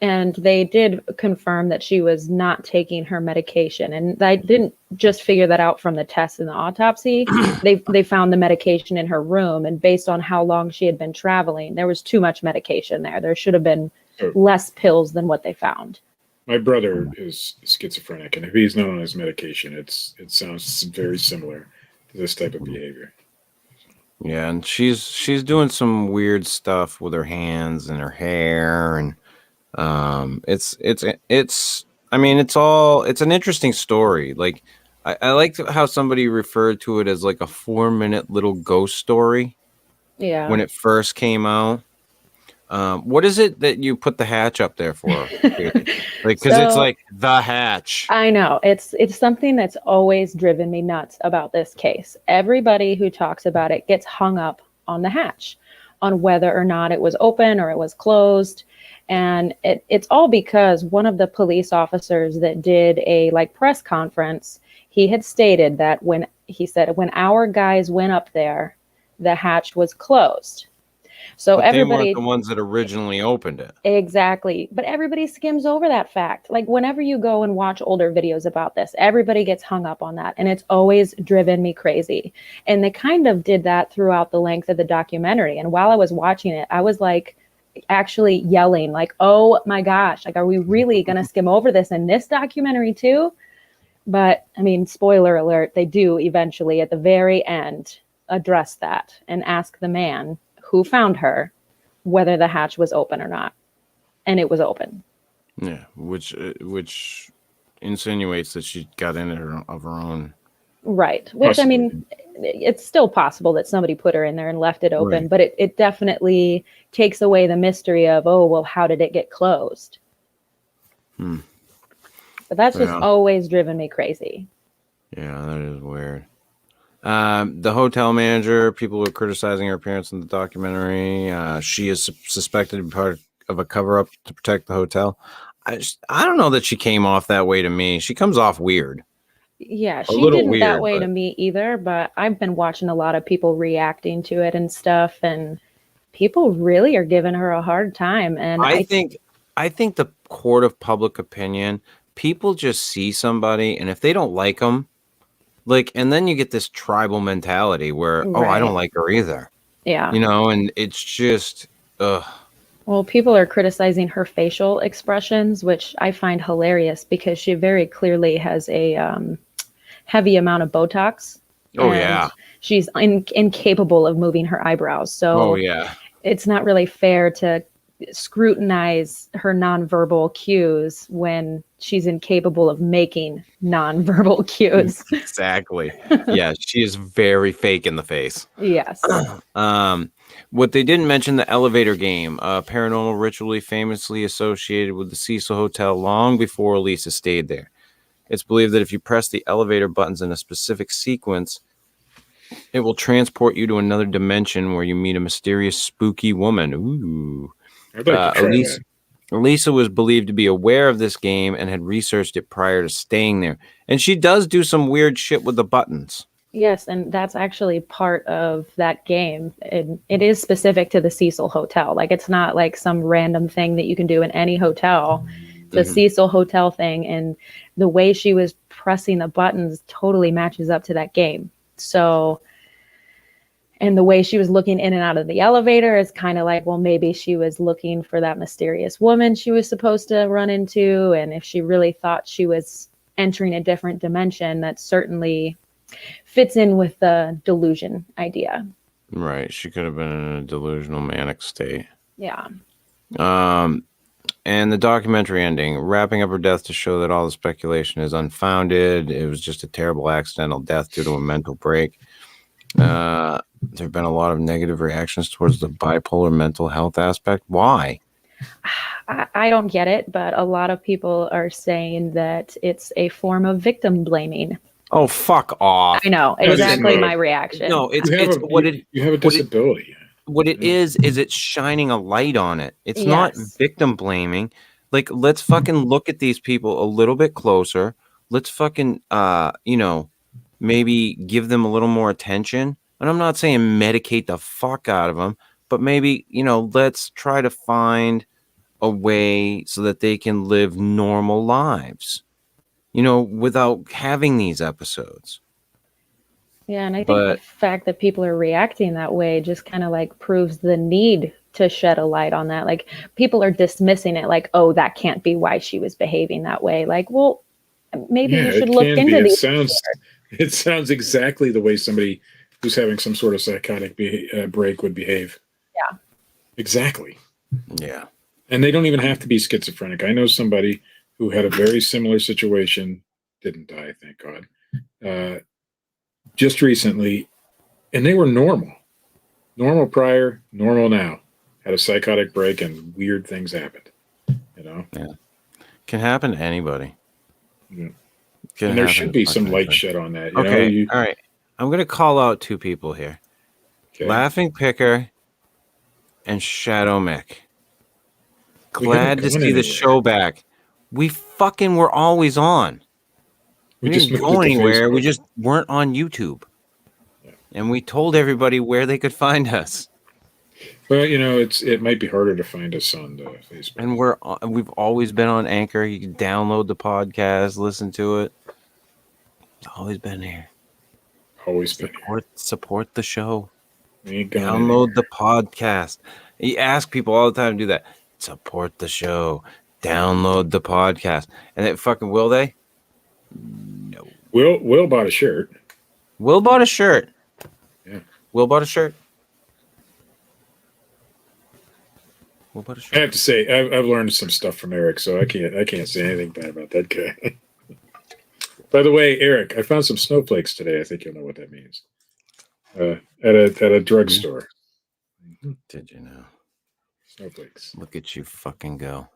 And they did confirm that she was not taking her medication. And I didn't just figure that out from the tests and the autopsy. They found the medication in her room. And based on how long she had been traveling, there was too much medication there. There should have been less pills than what they found. My brother is schizophrenic. And if he's not on his medication, it sounds very similar to this type of behavior. Yeah, and she's doing some weird stuff with her hands and her hair, and it's an interesting story. Like I liked how somebody referred to it as like a 4-minute little ghost story. Yeah. When it first came out. What is it that you put the hatch up there for? Like, because it's like the hatch. I know it's something that's always driven me nuts about this case. Everybody who talks about it gets hung up on the hatch, on whether or not it was open or it was closed. And it's all because one of the police officers that did a press conference, he had stated that when our guys went up there, the hatch was closed. So but everybody, they weren't the ones that originally opened it. Exactly. But everybody skims over that fact. Like whenever you go and watch older videos about this, everybody gets hung up on that. And it's always driven me crazy. And they kind of did that throughout the length of the documentary. And while I was watching it, I was like actually yelling like, oh my gosh, like, are we really going to skim over this in this documentary too? But I mean, spoiler alert, they do eventually at the very end address that and ask the man who found her whether the hatch was open or not. And it was open. Yeah, which insinuates that she got in it of her own. Right. Which, I mean, it's still possible that somebody put her in there and left it open, but it definitely takes away the mystery of, oh, well, how did it get closed? But that's just always driven me crazy. Yeah, that is weird. The hotel manager, people were criticizing her appearance in the documentary. She is suspected to be part of a cover-up to protect the hotel. I don't know that she came off that way to me. She comes off weird. Yeah, she didn't weird, that way to me either, but I've been watching a lot of people reacting to it and stuff, and people really are giving her a hard time. And I think the court of public opinion, people just see somebody, and if they don't like them, and then you get this tribal mentality where, oh, I don't like her either. Yeah. And it's just, ugh. Well, people are criticizing her facial expressions, which I find hilarious because she very clearly has a heavy amount of Botox. Oh, yeah. She's incapable of moving her eyebrows. So oh, yeah. It's not really fair to scrutinize her nonverbal cues when she's incapable of making nonverbal cues. Exactly. Yeah, she is very fake in the face. Yes. What they didn't mention, the elevator game, paranormal ritually famously associated with the Cecil Hotel long before Elisa stayed there. It's believed that if you press the elevator buttons in a specific sequence, it will transport you to another dimension where you meet a mysterious, spooky woman. Ooh. I'd like to try that. Elisa was believed to be aware of this game and had researched it prior to staying there. And she does do some weird shit with the buttons. Yes, and that's actually part of that game. It is specific to the Cecil Hotel. Like, it's not like some random thing that you can do in any hotel. It's a Cecil Hotel thing, and the way she was pressing the buttons totally matches up to that game. So, and the way she was looking in and out of the elevator is kind of like, well, maybe she was looking for that mysterious woman she was supposed to run into. And if she really thought she was entering a different dimension, that certainly fits in with the delusion idea. Right. She could have been in a delusional manic state. Yeah. And the documentary ending, wrapping up her death to show that all the speculation is unfounded. It was just a terrible accidental death due to a mental break. There have been a lot of negative reactions towards the bipolar mental health aspect. Why? I don't get it, but a lot of people are saying that it's a form of victim blaming. Oh, fuck off. I know, exactly my reaction. No, You have a disability. What it is it's shining a light on it. It's not victim blaming. Like, let's fucking look at these people a little bit closer. Let's fucking, maybe give them a little more attention. And I'm not saying medicate the fuck out of them, but maybe, let's try to find a way so that they can live normal lives, without having these episodes. Yeah, and I think the fact that people are reacting that way just kind of like proves the need to shed a light on that. Like, people are dismissing it like, oh, that can't be why she was behaving that way. Like, well, maybe you should look into these. It sounds exactly the way somebody who's having some sort of psychotic break would behave. Yeah. Exactly. Yeah. And they don't even have to be schizophrenic. I know somebody who had a very similar situation, didn't die, thank God, just recently, and they were normal prior, normal now, had a psychotic break, and weird things happened. Yeah, can happen to anybody. Yeah. And there should be some light shed on that. All right, I'm gonna call out two people here. Okay. Laughing Picker and Shadow Mick. Glad to see the show back. We fucking were always on. We didn't go anywhere. We just weren't on YouTube. Yeah. And we told everybody where they could find us. Well, it might be harder to find us on Facebook. And we've always been on Anchor. You can download the podcast, listen to it. It's always been here. Always been here. Support the show. Download the podcast. You ask people all the time to do that. Support the show. Download the podcast. And then fucking will they? No. Will bought a shirt. Will bought a shirt. Yeah. Will bought a shirt. I have to say, I've learned some stuff from Eric, so I can't say anything bad about that guy. By the way, Eric, I found some snowflakes today. I think you'll know what that means. At a drugstore. Did you know? Snowflakes. Look at you fucking go.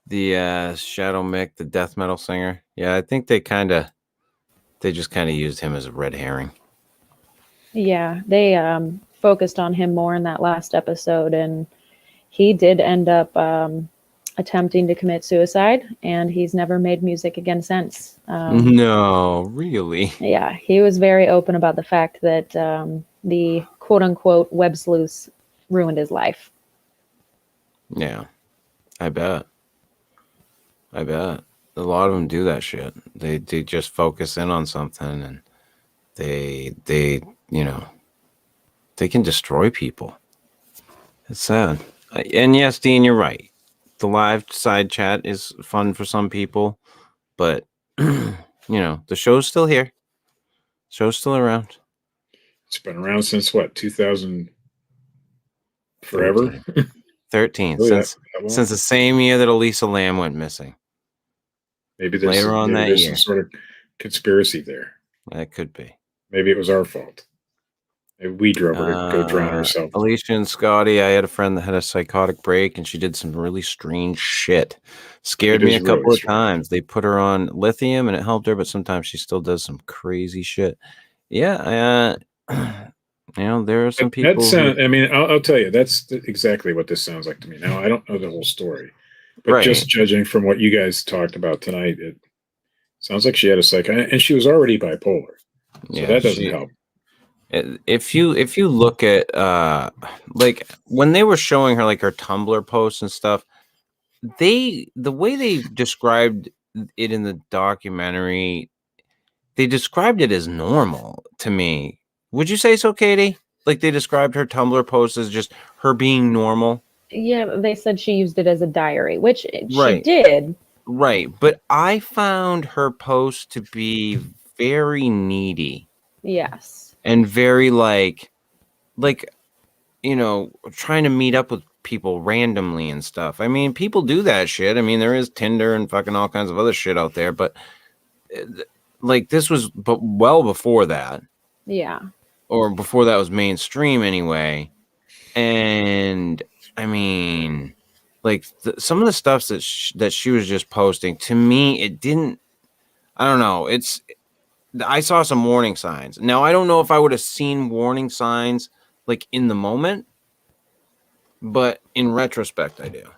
The Shadow Mick, the death metal singer. Yeah, I think they just kind of used him as a red herring. Yeah, they focused on him more in that last episode, and he did end up attempting to commit suicide, and he's never made music again since. No, really? Yeah, he was very open about the fact that the quote-unquote web sleuths ruined his life. Yeah, I bet. A lot of them do that shit. They just focus in on something, and they can destroy people. It's sad. And yes, Dean, you're right. The live side chat is fun for some people, but the show's still here. Show's still around. It's been around since what, 2000? Forever? 13. Really, Since long? since the same year that Elisa Lam went missing. Maybe later on that there's year. some sort of conspiracy there. That could be. Maybe it was our fault. Maybe we drove her to go drown herself. Alicia and Scotty, I had a friend that had a psychotic break and she did some really strange shit. Scared It me is a couple really of strange. times. They put her on lithium and it helped her, but sometimes she still does some crazy shit. Yeah, there are some people. I mean, I'll tell you, that's exactly what this sounds like to me. Now, I don't know the whole story, but Right. just judging from what you guys talked about tonight, it sounds like she had a and she was already bipolar, so that doesn't help. If you look at like when they were showing her like her Tumblr posts and stuff, the way they described it in the documentary, they described it as normal to me. Would you say so, Katie? Like they described her Tumblr post as just her being normal? Yeah, they said she used it as a diary, which she Right. did. Right. But I found her post to be very needy Yes. and very like trying to meet up with people randomly and stuff. I mean, people do that shit. I mean, there is Tinder and fucking all kinds of other shit out there, but like this was well before that. Yeah. Or before that was mainstream anyway. And I mean, like some of the stuff that she was just posting, to me, it didn't, I don't know. I saw some warning signs. Now, I don't know if I would have seen warning signs like in the moment, but in retrospect, I do.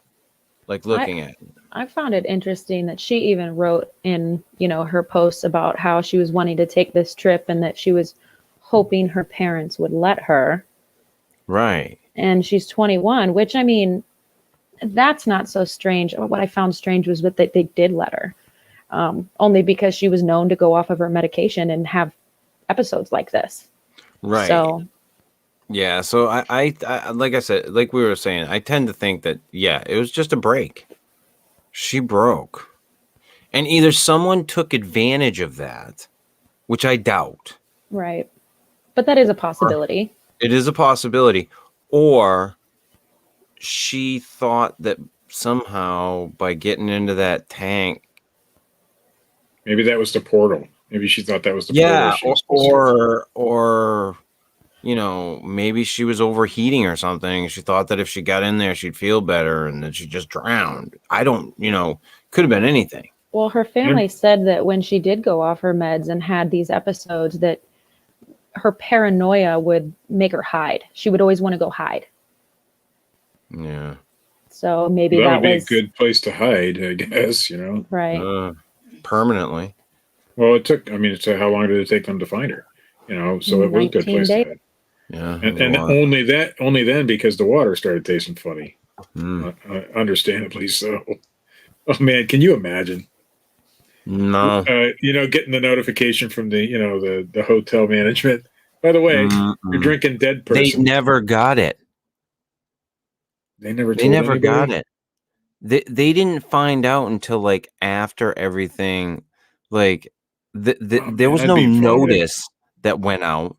Like looking at it. I found it interesting that she even wrote in, her posts about how she was wanting to take this trip and that she was hoping her parents would let her. Right. And she's 21, which, I mean, that's not so strange. What I found strange was that they did let her, only because she was known to go off of her medication and have episodes like this. Right. So, yeah. So I like I said, like we were saying, I tend to think that, yeah, it was just a break. She broke. And either someone took advantage of that, which I doubt. right. But that is a possibility. It is a possibility. Or she thought that somehow by getting into that tank. Maybe that was the portal. Maybe she thought that was the portal. Or maybe she was overheating or something. She thought that if she got in there, she'd feel better and then she just drowned. I don't, could have been anything. Well, her family said that when she did go off her meds and had these episodes, that her paranoia would make her hide. She would always want to go hide. Yeah. So maybe that would was be a good place to hide, I guess, Right. Well, Permanently. how long did it take them to find her? So it was a good place to hide. Yeah. And only then, because the water started tasting funny. Understandably so. Oh man, can you imagine? No. Getting the notification from the hotel management. By the way, you're drinking dead person. They never got it. They never got it. They didn't find out until like after everything. Like there was no notice that went out.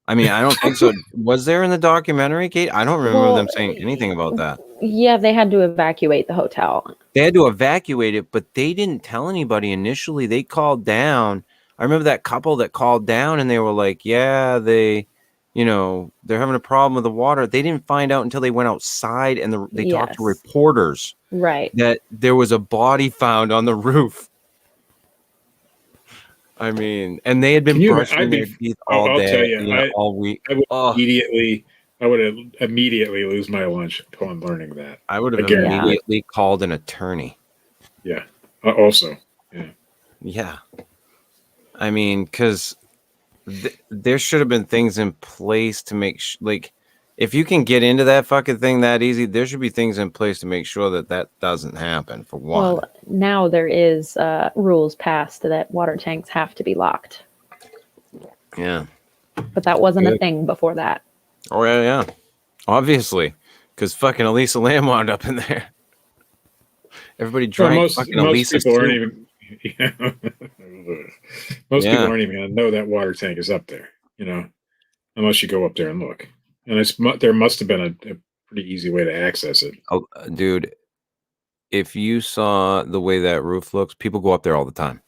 I mean, I don't think so. Was there in the documentary, Kate? I don't remember them saying anything about that. Yeah, they had to evacuate the hotel. They had to evacuate it, but they didn't tell anybody initially. They called down. I remember that couple that called down and they were like, yeah, they're having a problem with the water. They didn't find out until they went outside and they talked to reporters. Right. That there was a body found on the roof. I mean, and they had been brushing their teeth all day, tell you, all week. I would immediately lose my lunch upon learning that. I would have immediately called an attorney. Yeah. Also. Yeah. Yeah. I mean, because there should have been things in place to make if you can get into that fucking thing that easy, there should be things in place to make sure that doesn't happen, for one. Well, now there is rules passed that water tanks have to be locked. Yeah. But that wasn't a thing before that. Oh, yeah. Obviously. Because fucking Elisa Lam wound up in there. Everybody drank fucking Elisa. People aren't even... Most people aren't even going to know that water tank is up there, unless you go up there and look. And there must have been pretty easy way to access it. Oh, dude, if you saw the way that roof looks, people go up there all the time.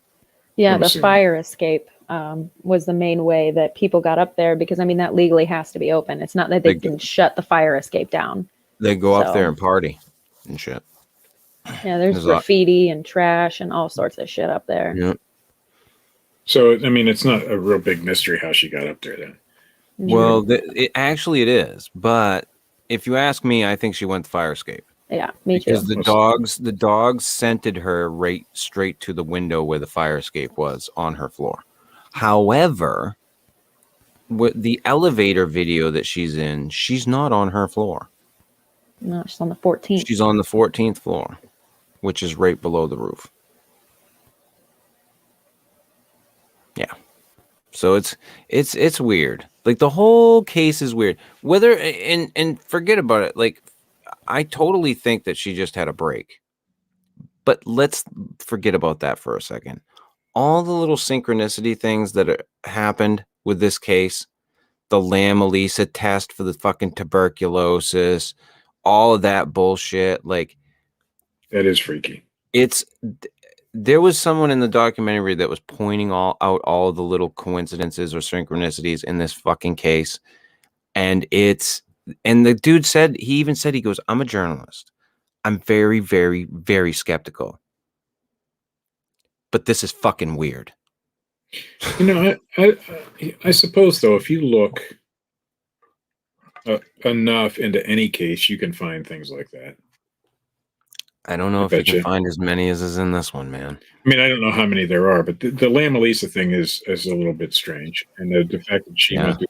Yeah, I'm the assuming. fire escape was the main way that people got up there because I mean that legally has to be open. It's not that they can shut the fire escape down. They go up there So- and party and shit. Yeah, there's There's a lot- graffiti and trash and all sorts of shit up there. Yeah. So, I mean, it's not a real big mystery how she got up there then. Well, it is, but if you ask me, I think she went the fire escape Yeah, me too. because the dogs scented her right straight to the window where the fire escape was on her floor. However, with the elevator video that she's in, she's not on her floor. No, she's on the 14th. She's on the 14th floor, which is right below the roof. Yeah. So it's weird. Like the whole case is weird. Whether and forget about it. Like I totally think that she just had a break. But let's forget about that for a second. All the little synchronicity things that happened with this case, the Lamb Elisa test for the fucking tuberculosis, all of that bullshit, like That is freaky. there was someone in the documentary that was pointing out all the little coincidences or synchronicities in this fucking case. And the dude said, he goes, I'm a journalist. I'm very, very, very skeptical. But this is fucking weird. You know, I suppose, though, if you look enough into any case, you can find things like that. I don't know if you can find as many as is in this one, man. I mean, I don't know how many there are, but the Lamb Elisa thing is a little bit strange. And the fact that she went to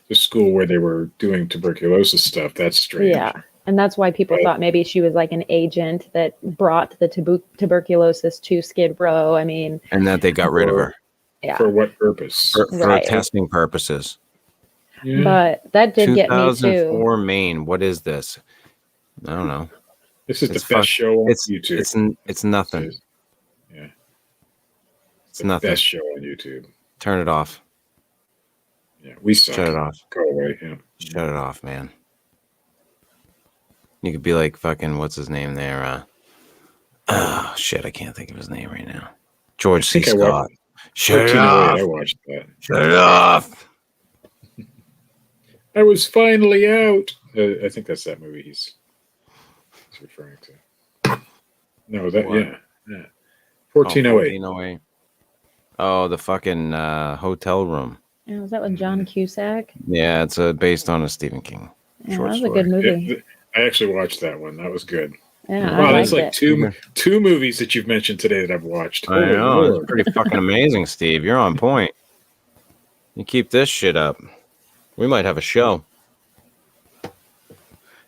the school where they were doing tuberculosis stuff, that's strange. Yeah. And that's why people thought maybe she was like an agent that brought the tuberculosis to Skid Row. I mean, and that they got rid of her. Yeah. For what purpose? For testing purposes. Yeah. But that did get me too. 2004 Maine. What is this? I don't know. This is the best show on YouTube. It's nothing. Yeah. It's nothing. Best show on YouTube. Turn it off. Yeah, we suck. Shut it off. Go away. Yeah. Shut it off, man. You could be like fucking what's his name there? Oh shit, I can't think of his name right now. George C. Scott. Shut it off. I watched that. Shut it off. I was finally out. I think that's that movie he's referring to. No, that What? yeah. 1408. 1408. Oh, the fucking hotel room. Yeah, was that with John Cusack? Yeah, it's based on a Stephen King. Yeah, short that was story. a good movie. I actually watched that one. That was good. Yeah, Wow, I that's liked like it. two movies that you've mentioned today that I've watched. I Holy know. Lord. It's pretty fucking amazing, Steve. You're on point. You keep this shit up. We might have a show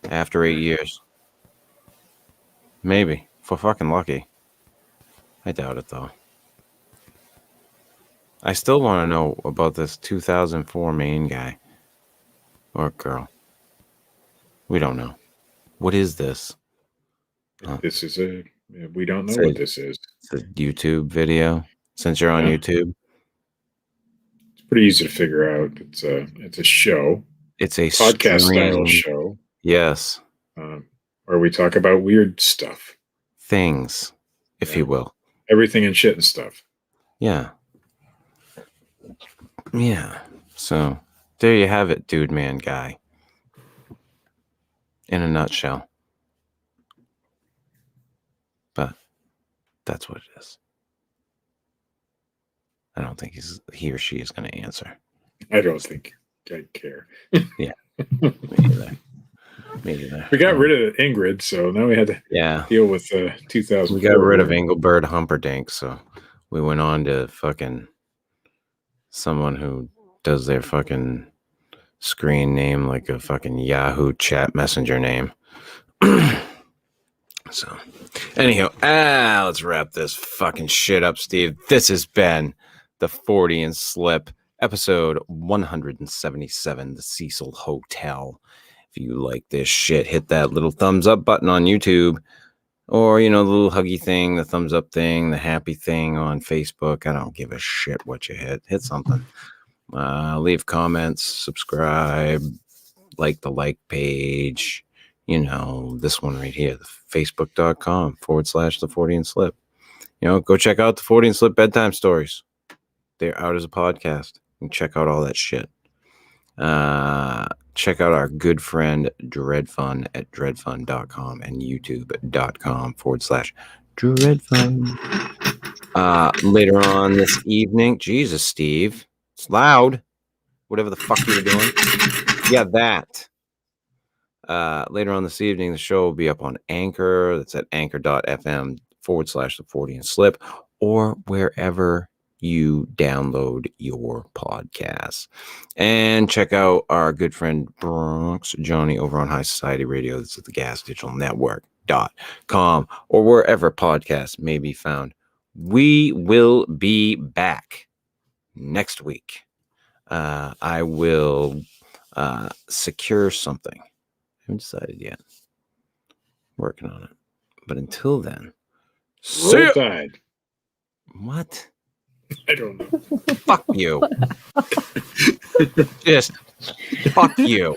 after 8 years. Maybe. If we're fucking lucky. I doubt it, though. I still want to know about this 2004 Maine guy. Or girl. We don't know. What is this? This is we don't know what this is. It's a YouTube video. Since you're on YouTube. It's pretty easy to figure out. It's a show. It's a podcast style show. Yes. Where we talk about weird stuff. Things, if you will. Everything and shit and stuff. Yeah. Yeah. So there you have it, dude, man, guy. In a nutshell. But that's what it is. I don't think he or she is going to answer. I don't think I care. Yeah. Me either. We got rid of Ingrid, so now we had to deal with 2000. We got rid of Engelbert Humperdinck, so we went on to fucking someone who does their fucking screen name like a fucking Yahoo chat messenger name. So, anyhow, let's wrap this fucking shit up, Steve. This has been the Fortean Slip, episode 177, the Cecil Hotel. If you like this shit, hit that little thumbs up button on YouTube, or, the little huggy thing, the thumbs up thing, the happy thing on Facebook. I don't give a shit what you hit. Hit something. Leave comments, subscribe, like the like page, this one right here, the facebook.com/the Fortean Slip. Go check out the Fortean Slip bedtime stories. They're out as a podcast. And check out all that shit. Check out our good friend Dred Funn at dredfun.com and youtube.com/Dred Funn. Later on this evening, Jesus, Steve, it's loud. Whatever the fuck you were doing. Yeah, that. Later on this evening, the show will be up on Anchor. That's at anchor.fm/the Fortean Slip, or wherever you download your podcasts. And check out our good friend Bronx Johnny over on High Society Radio. That's at the Gas Digital Network.com, or wherever podcasts may be found. We will be back next week. I will secure something. I haven't decided yet. Working on it. But until then, Roll Tide. What? I don't know. Fuck you. Just fuck you.